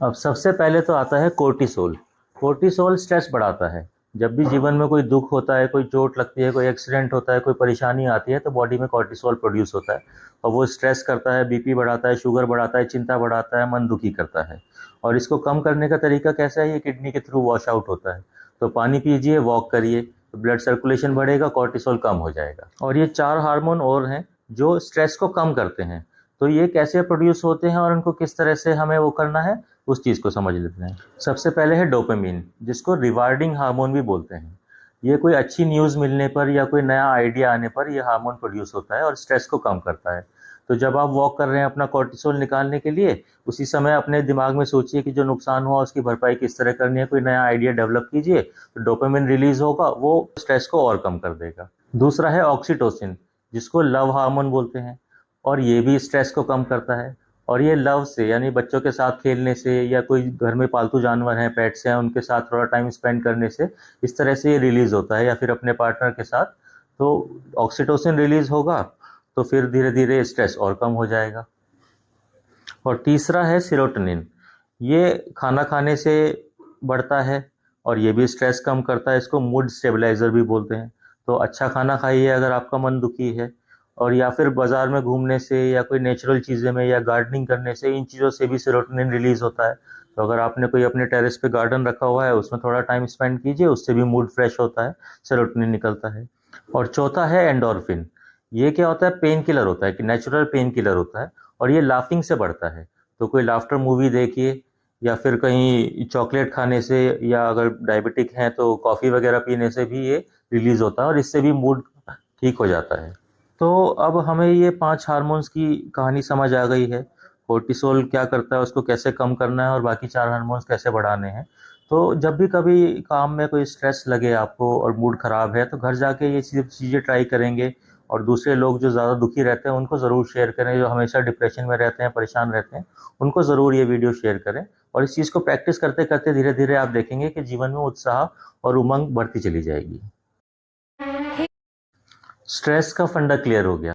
अब सबसे पहले तो आता है कोर्टिसोल। कोर्टिसोल स्ट्रेस बढ़ाता है। जब भी जीवन में कोई दुख होता है, कोई चोट लगती है, कोई एक्सीडेंट होता है, कोई परेशानी आती है, तो बॉडी में कोर्टिसोल प्रोड्यूस होता है और वो स्ट्रेस करता है, बीपी बढ़ाता है, शुगर बढ़ाता है, चिंता बढ़ाता है, मन दुखी करता है। और इसको कम करने का तरीका कैसा है? ये किडनी के थ्रू वॉश आउट होता है। तो पानी पीजिए, वॉक करिए, तो ब्लड सर्कुलेशन बढ़ेगा, कोर्टिसोल कम हो जाएगा। और ये 4 हार्मोन और हैं जो स्ट्रेस को कम करते हैं। तो ये कैसे प्रोड्यूस होते हैं और उनको किस तरह से हमें वो करना है, उस चीज़ को समझ लेते हैं। सबसे पहले है डोपामिन, जिसको रिवार्डिंग हार्मोन भी बोलते हैं। ये कोई अच्छी न्यूज़ मिलने पर या कोई नया आइडिया आने पर ये हार्मोन प्रोड्यूस होता है और स्ट्रेस को कम करता है। तो जब आप वॉक कर रहे हैं अपना कोर्टिसोल निकालने के लिए, उसी समय अपने दिमाग में सोचिए कि जो नुकसान हुआ उसकी भरपाई किस तरह करनी है, कोई नया आइडिया डेवलप कीजिए, तो डोपामिन रिलीज होगा, वो स्ट्रेस को और कम कर देगा। दूसरा है ऑक्सीटोसिन, जिसको लव हार्मोन बोलते हैं, और ये भी स्ट्रेस को कम करता है। और ये लव से, यानी बच्चों के साथ खेलने से या कोई घर में पालतू जानवर हैं, पेट्स हैं, उनके साथ थोड़ा टाइम स्पेंड करने से इस तरह से ये रिलीज होता है, या फिर अपने पार्टनर के साथ। तो ऑक्सीटोसिन रिलीज होगा, तो फिर धीरे धीरे स्ट्रेस और कम हो जाएगा। और तीसरा है सेरोटोनिन। ये खाना खाने से बढ़ता है और ये भी स्ट्रेस कम करता है। इसको मूड स्टेबलाइजर भी बोलते हैं। तो अच्छा खाना खाइए अगर आपका मन दुखी है, और या फिर बाजार में घूमने से या कोई नेचुरल चीज़ें में या गार्डनिंग करने से, इन चीज़ों से भी सेरोटोनिन रिलीज होता है। तो अगर आपने कोई अपने टेरेस पे गार्डन रखा हुआ है, उसमें थोड़ा टाइम स्पेंड कीजिए, उससे भी मूड फ्रेश होता है, सेरोटोनिन निकलता है। और चौथा है एंडोर्फिन। ये क्या होता है? पेन किलर होता है, कि नेचुरल पेन किलर होता है, और ये लाफिंग से बढ़ता है। तो कोई लाफ्टर मूवी देखिए, या फिर कहीं चॉकलेट खाने से, या अगर डायबिटिक हैं तो कॉफ़ी वगैरह पीने से भी ये रिलीज होता है, और इससे भी मूड ठीक हो जाता है। तो अब हमें ये 5 हार्मोन्स की कहानी समझ आ गई है। कोर्टिसोल क्या करता है, उसको कैसे कम करना है, और बाकी 4 हार्मोन्स कैसे बढ़ाने हैं। तो जब भी कभी काम में कोई स्ट्रेस लगे आपको और मूड ख़राब है, तो घर जाके ये चीज़ें ट्राई करेंगे। और दूसरे लोग जो ज़्यादा दुखी रहते हैं उनको ज़रूर शेयर करें, जो हमेशा डिप्रेशन में रहते हैं, परेशान रहते हैं, उनको ज़रूर ये वीडियो शेयर करें। और इस चीज़ को प्रैक्टिस करते करते धीरे धीरे आप देखेंगे कि जीवन में उत्साह और उमंग बढ़ती चली जाएगी। स्ट्रेस का फंडा क्लियर हो गया।